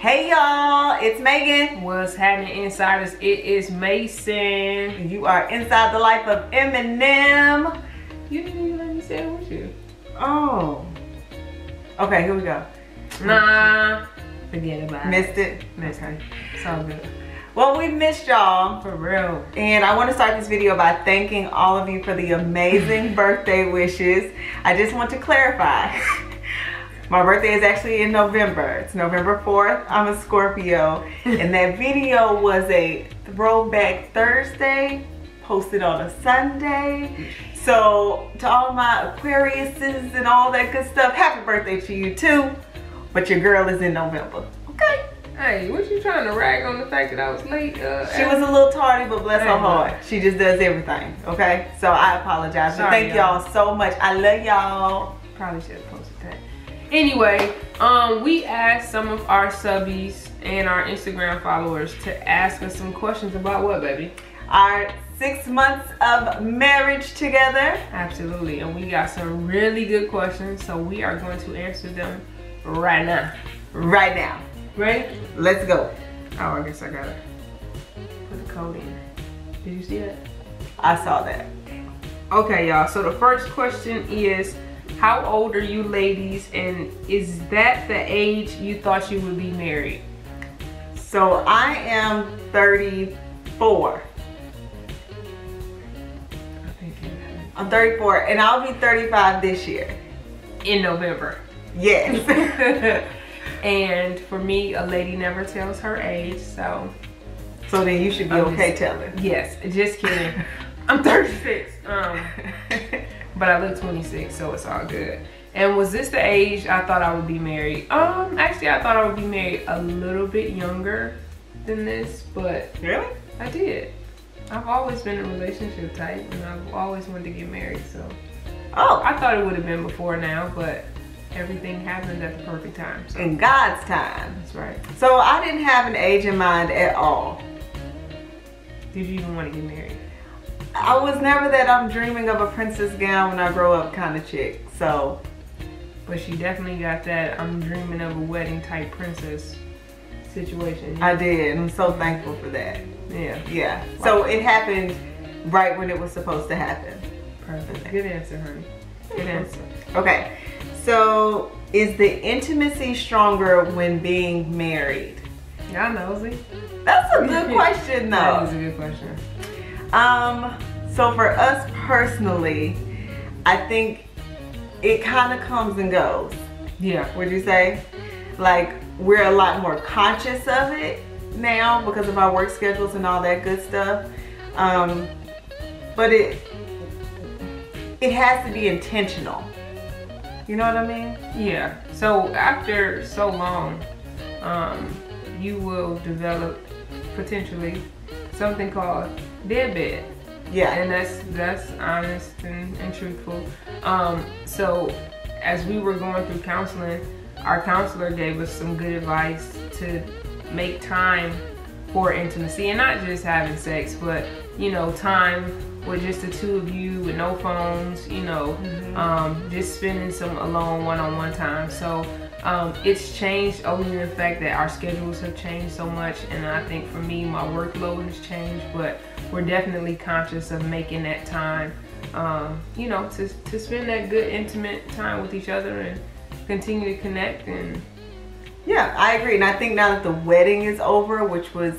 Hey y'all, it's Megan. What's happening, insiders? It is Mason. You are inside the life of M&M. You didn't even let me say it with you. Oh. Okay, here we go. Nah, forget about Missed it. Missed it. Okay, it's all good. Well, we missed y'all. For real. And I want to start this video by thanking all of you for the amazing birthday wishes. I just want to clarify. My birthday is actually in November. It's November 4th. I'm a Scorpio. And that video was a throwback Thursday, posted on a Sunday. So to all my Aquariuses and all that good stuff, happy birthday to you too. But your girl is in November, okay? Hey, what you trying to rag on the fact that I was late? She was a little tardy, but bless her heart. She just does everything, okay? So I apologize. But thank y'all so much. I love y'all. Probably should have posted that. Anyway, we asked some of our subbies and our Instagram followers to ask us some questions about what, baby? Our 6 months of marriage together. Absolutely, and we got some really good questions, so we are going to answer them right now. Right now. Ready? Let's go. Oh, I guess I gotta put the code in. Did you see that? I saw that. Okay, y'all, so the first question is, how old are you ladies, and is that the age you thought you would be married? So I am 34. I'm 34 and I'll be 35 this year. In November. Yes. And for me, a lady never tells her age, so. So then you should be okay telling. Yes, just kidding. I'm 36. But I look 26, so it's all good. And was this the age I thought I would be married? Actually, I thought I would be married a little bit younger than this, but really? I did. I've always been a relationship type, and I've always wanted to get married, so. Oh. I thought it would have been before now, but everything happened at the perfect time. So. In God's time. That's right. So I didn't have an age in mind at all. Did you even want to get married? I was never that I'm dreaming of a princess gown when I grow up kind of chick, so. But she definitely got that I'm dreaming of a wedding type princess situation. I did. I'm so thankful for that. Yeah. Yeah. So it happened right when it was supposed to happen. Perfect. Good answer, honey. Good answer. Okay. So is the intimacy stronger when being married? Y'all nosy. That's a good question though. That is a good question. So for us personally, I think it kind of comes and goes. Yeah. Would you say? Like we're a lot more conscious of it now because of our work schedules and all that good stuff. But it has to be intentional. You know what I mean? Yeah. So after so long, you will develop potentially something called deadbed. Yeah. And that's honest and truthful. So as we were going through counseling, our counselor gave us some good advice to make time for intimacy, and not just having sex, but you know, time with just the two of you with no phones, you know, just spending some alone one-on-one time. So it's changed only in the fact that our schedules have changed so much, and I think for me, my workload has changed, but we're definitely conscious of making that time, you know, to spend that good intimate time with each other and continue to connect. And yeah, I agree. And I think now that the wedding is over, which was,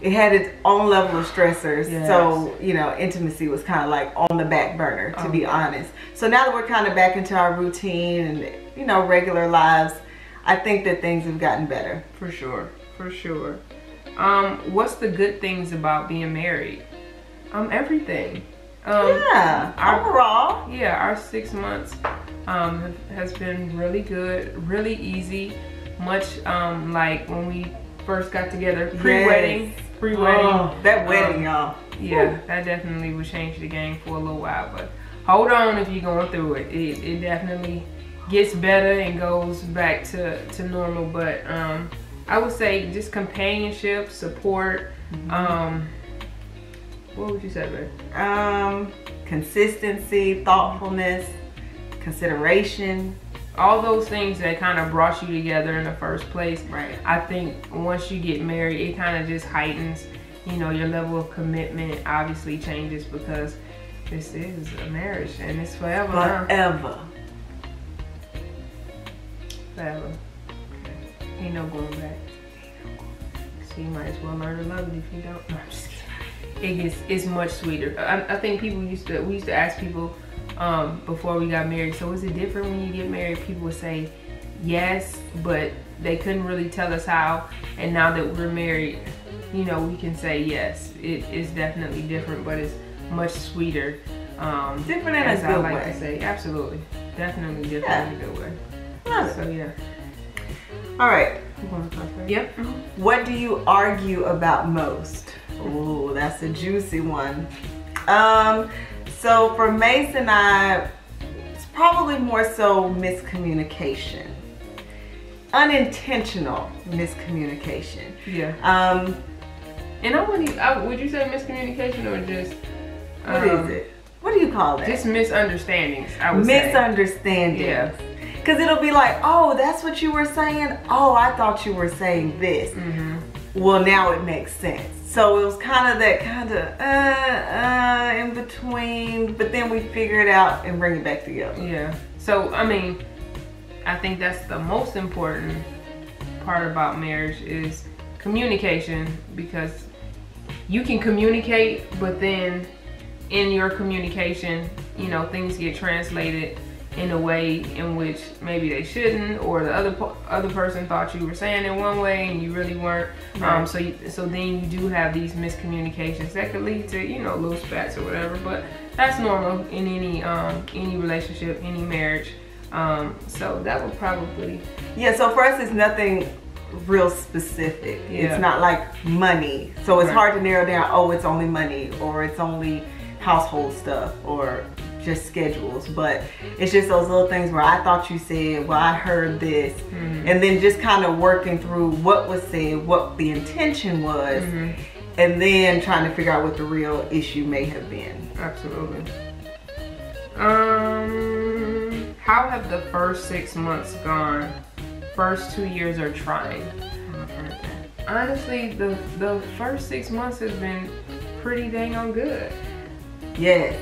it had its own level of stressors. Yes. So, you know, intimacy was kind of like on the back burner, to be honest. So now that we're kind of back into our routine and, you know, regular lives, I think that things have gotten better. For sure, for sure. What's the good things about being married? Everything. Yeah, overall. Yeah, our 6 months has been really good, really easy. Much like when we first got together, pre-wedding. Yes. Pre-wedding. Oh, that wedding, y'all. Yeah, that definitely would change the game for a little while. But hold on if you're going through it. It definitely gets better and goes back to normal. But I would say just companionship, support. What would you say, babe? Consistency, thoughtfulness, consideration. all those things that kind of brought you together in the first place. Right. I think once you get married, it kind of just heightens, you know, your level of commitment obviously changes, because this is a marriage and it's forever. Forever. Forever. Ain't no going back. So you might as well learn to love it if you don't. No, I'm just kidding. It's much sweeter. I think we used to ask people before we got married, so is it different when you get married? People would say yes, but they couldn't really tell us how. And now that we're married, you know, we can say yes. It is definitely different, but it's much sweeter. Different in a good way. I like to say, absolutely, definitely different in a good way. Love it. So yeah. All right. Yep. What do you argue about most? Oh, that's a juicy one. So for Mace and I, it's probably more so miscommunication. Unintentional miscommunication. Yeah. And would you say miscommunication or just... what is it? What do you call that? Just misunderstandings, I would say. Misunderstandings. Yeah. Because it'll be like, oh, that's what you were saying? Oh, I thought you were saying this. Mm-hmm. Well, now it makes sense. So it was kind of that in between, but then we figure it out and bring it back together. Yeah. So, I mean, I think that's the most important part about marriage is communication, because you can communicate, but then in your communication, you know, things get translated in a way in which maybe they shouldn't, or the other person thought you were saying it one way and you really weren't. Right. So then you do have these miscommunications that could lead to, you know, little spats or whatever. But that's normal in any relationship, any marriage. So that would probably... Yeah, so for us it's nothing real specific. Yeah. It's not like money. So it's Right. hard to narrow down, oh, it's only money, or it's only household stuff, or just schedules. But it's just those little things where I thought you said, well, I heard this. Mm-hmm. And then just kind of working through what was said, what the intention was, Mm-hmm. and then trying to figure out what the real issue may have been. Absolutely. How have the first 6 months gone? First 2 years are trying. Honestly, the first 6 months has been pretty dang on good. Yes,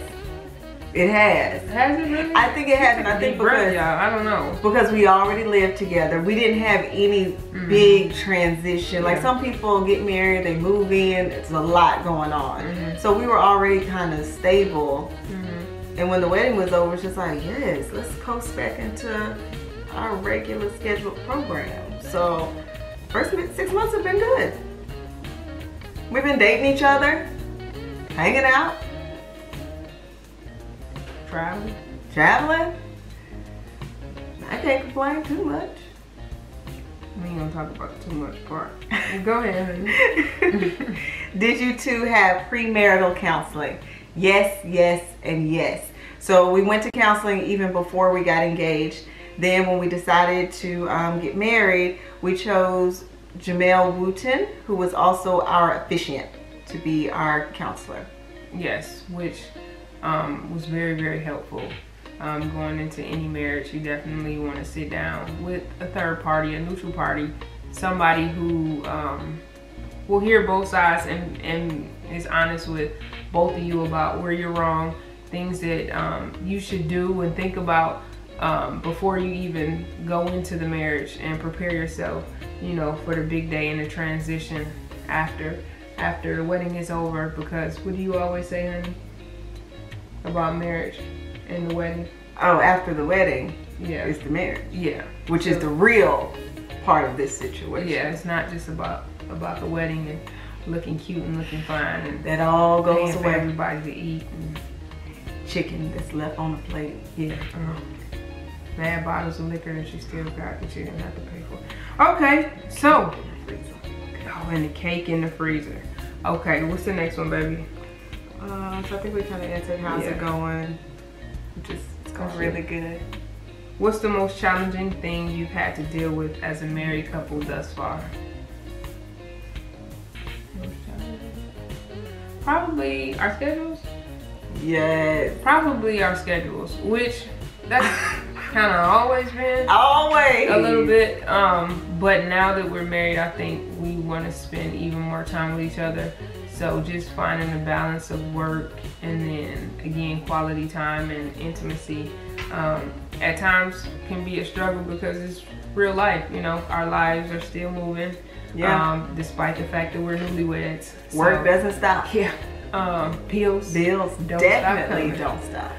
it has. Has it really? I think it has, and I think because I don't know. Because we already lived together, we didn't have any big transition. Like some people get married, they move in, it's a lot going on. So we were already kind of stable. And when the wedding was over, it's just like, yes, let's coast back into our regular scheduled program. So first 6 months have been good. We've been dating each other, hanging out, traveling. I can't complain too much. We ain't gonna talk about too much part. Go ahead. Did you two have premarital counseling? Yes, yes, and yes. So we went to counseling even before we got engaged. Then when we decided to get married, we chose Jamel Wooten, who was also our officiant, to be our counselor. Yes, which was very, very helpful. Going into any marriage, you definitely want to sit down with a third party, a neutral party, somebody who will hear both sides and is honest with both of you about where you're wrong, things that you should do and think about before you even go into the marriage, and prepare yourself, you know, for the big day and the transition after the wedding is over. Because what do you always say, honey, about marriage and the wedding? Oh, after the wedding, yeah, is the marriage. Yeah, which is the real part of this situation. Yeah, it's not just about the wedding and looking cute and looking fine, and that all goes away. For everybody to eat and chicken that's left on the plate. Yeah. Bad bottles of liquor that you still got that you didn't have to pay for. Okay, so and the cake in the freezer. Okay, what's the next one, baby? So I think we kind of answered how's it going, which is it's going really good. What's the most challenging thing you've had to deal with as a married couple thus far? Probably our schedules. Yes. Probably our schedules, which that's kind of always been. Always. A little bit. But now that we're married, I think we want to spend even more time with each other. So just finding the balance of work and then again quality time and intimacy at times can be a struggle because it's real life. You know, our lives are still moving. Yeah. Despite the fact that we're newlyweds. Work doesn't stop. Yeah. Bills definitely don't stop.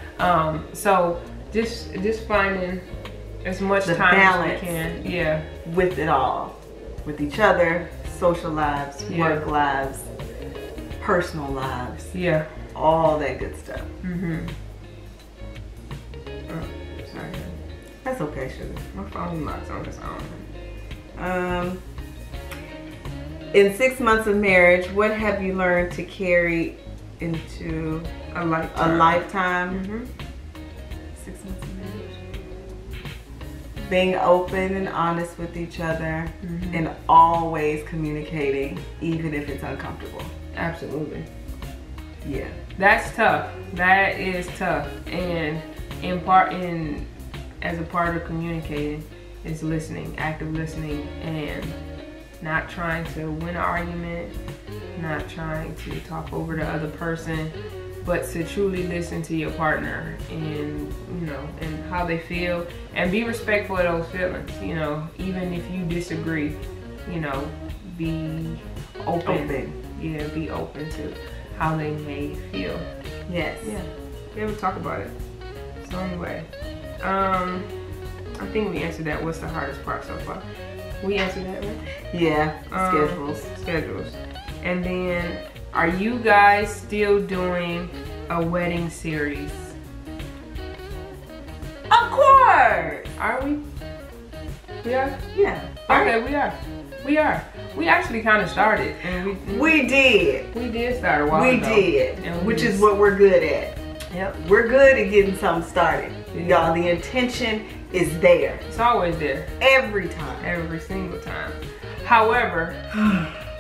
So just finding as much the time balance as we can. Yeah. With it all, with each other, social lives, work lives, personal lives. Yeah. All that good stuff. Mm-hmm. Oh, sorry. That's okay, sugar. My phone locks on its own. In 6 months of marriage, what have you learned to carry into a lifetime? A lifetime. Mm-hmm. 6 months of marriage. Being open and honest with each other, and always communicating, even if it's uncomfortable. Absolutely. Yeah. That's tough. That is tough. And as a part of communicating is listening, active listening, and not trying to win an argument, not trying to talk over the other person, but to truly listen to your partner and, you know, and how they feel, and be respectful of those feelings, you know, even if you disagree, you know, be open. Yeah, be open to how they may feel. Yes. Yeah. Yeah, we'll talk about it. So anyway, I think we answered that. What's the hardest part so far? We answered that, right? Yeah. Schedules. And then, are you guys still doing a wedding series? Of course. Are we? We are? Yeah. Okay, we are. We actually kind of started, and we did. We did start a while ago. We did, which is what we're good at. Yep. We're good at getting something started. Y'all, the intention is there. It's always there. Every time. Every single time. However,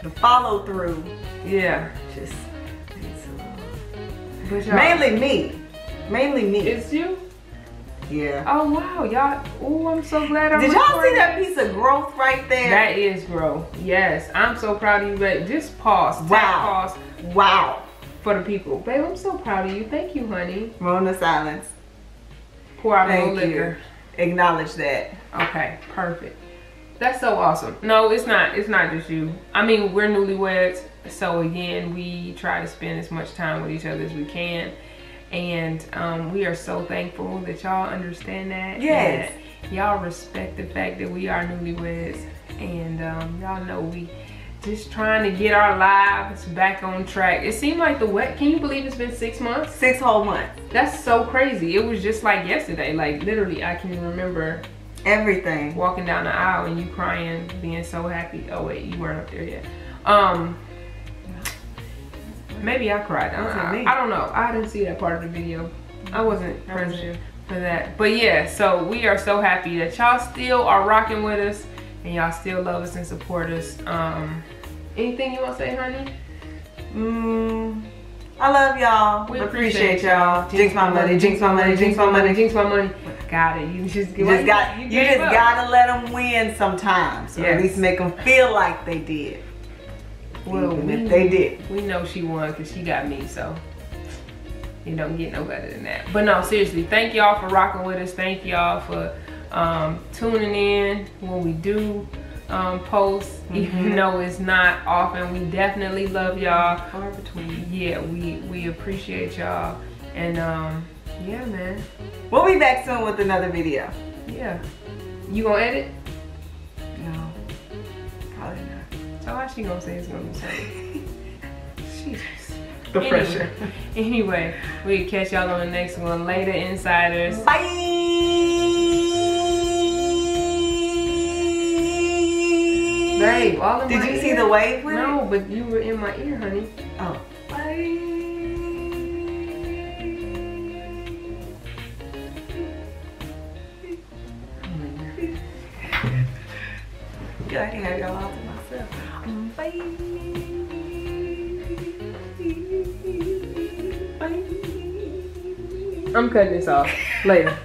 the follow through. Yeah. Just mainly me. It's you? Yeah. Oh wow, y'all. Oh, I'm so glad Did y'all see that piece of growth right there? That is growth. Yes. I'm so proud of you, babe. Just pause. Wow. Pause. Wow. For the people. Babe, I'm so proud of you. Thank you, honey. Moment of silence. Pour out a little liquor. Acknowledge that. Okay, perfect. That's so awesome. No, it's not just you. I mean, we're newlyweds, so again, we try to spend as much time with each other as we can. And we are so thankful that y'all understand that. Yes. Y'all respect the fact that we are newlyweds. And y'all know we just trying to get our lives back on track. It seemed like can you believe it's been 6 months? 6 whole months. That's so crazy. It was just like yesterday. Like literally, I can remember everything. Walking down the aisle and you crying, being so happy. Oh wait, you weren't up there yet. Maybe I cried. I don't know. I didn't see that part of the video. I wasn't present for that. But yeah, so we are so happy that y'all still are rocking with us and y'all still love us and support us. Anything you want to say, honey? I love y'all. We appreciate y'all. Jinx my money, jinx my money, jinx my money, jinx my money. Got it. You just gotta let them win sometimes, or at least make them feel like they did. Well, if they did. We know she won because she got me, so you don't get no better than that. But no, seriously, thank y'all for rocking with us. Thank y'all for tuning in when we do post, even though it's not often. We definitely love y'all. Far between. Yeah, we appreciate y'all. And yeah, man. We'll be back soon with another video. Yeah. You gonna edit? No. Probably not. So how she gonna say it's gonna be something? Jesus. The pressure. Anyway, we'll catch y'all on the next one later, insiders. Bye. Babe, all in Did my you ear? see the wave with No, but you were in my ear, honey. Oh. Bye. I can have y'all all to myself. Bye. I'm cutting this off. Later.